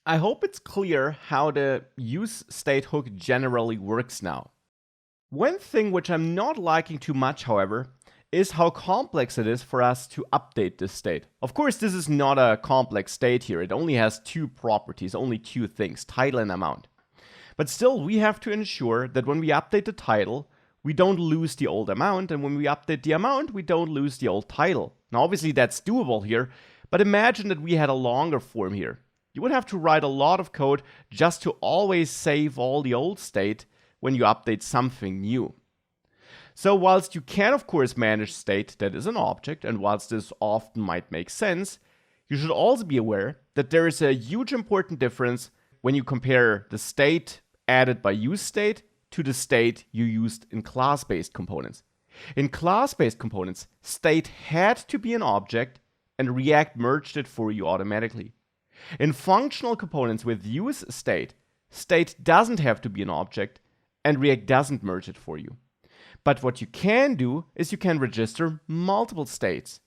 I hope it's clear how the useState hook generally works now. One thing which I'm not liking too much, however, is how complex it is for us to update this state. Of course, this is not a complex state here. It only has two properties, only two things, title and amount. But still, we have to ensure that when we update the title, we don't lose the old amount, and when we update the amount, we don't lose the old title. Now, obviously, that's doable here, but imagine that we had a longer form here. You would have to write a lot of code just to always save all the old state when you update something new. So whilst you can of course manage state that is an object, and whilst this often might make sense, you should also be aware that there is a huge important difference when you compare the state added by useState to the state you used in class-based components. In class-based components, state had to be an object and React merged it for you automatically. In functional components with useState, state doesn't have to be an object and React doesn't merge it for you. But what you can do is you can register multiple states.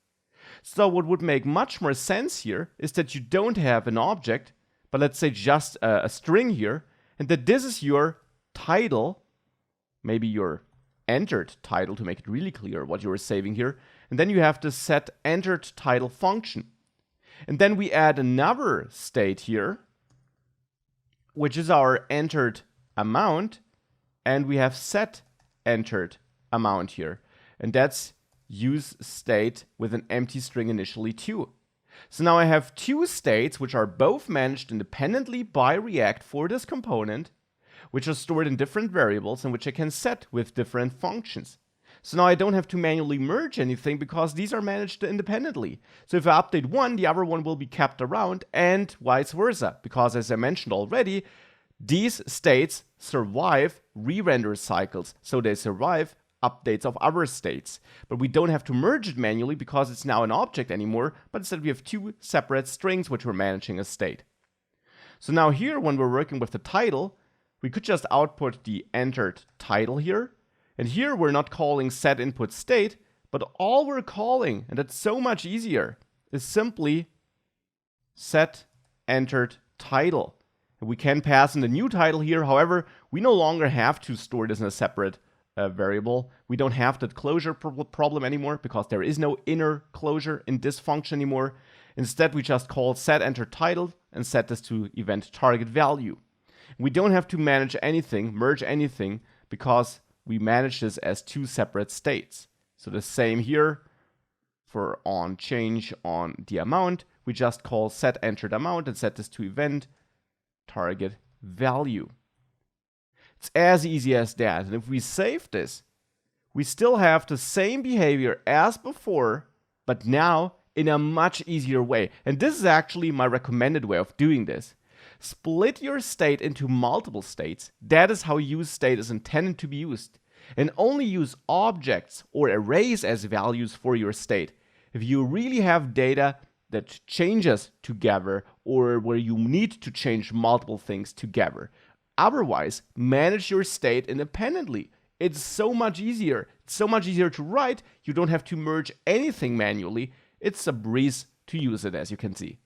So what would make much more sense here is that you don't have an object, but let's say just a string here, and that this is your title, maybe your entered title to make it really clear what you are saving here, and then you have the set entered title function. And then we add another state here, which is our entered amount, and we have set entered amount here. And that's useState with an empty string initially too. So now I have two states which are both managed independently by React for this component, which are stored in different variables and which I can set with different functions. So now I don't have to manually merge anything because these are managed independently. So if I update one, the other one will be kept around and vice versa. Because as I mentioned already, these states survive re-render cycles. So they survive updates of other states. But we don't have to merge it manually because it's now an object anymore, but instead we have two separate strings which we're managing as state. So now here, when we're working with the title, we could just output the entered title here. And here we're not calling set input state, but all we're calling, and that's so much easier, is simply set entered title. And we can pass in the new title here. However, we no longer have to store this in a separate variable. We don't have that closure problem anymore because there is no inner closure in this function anymore. Instead, we just call set entered title and set this to event target value. We don't have to manage anything, merge anything, because we manage this as two separate states. So the same here for on change on the amount. We just call set entered amount and set this to event target value. It's as easy as that. And if we save this, we still have the same behavior as before, but now in a much easier way. And this is actually my recommended way of doing this. Split your state into multiple states. That is how useState is intended to be used. And only use objects or arrays as values for your state if you really have data that changes together or where you need to change multiple things together. Otherwise, manage your state independently. It's so much easier. It's so much easier to write. You don't have to merge anything manually. It's a breeze to use it, as you can see.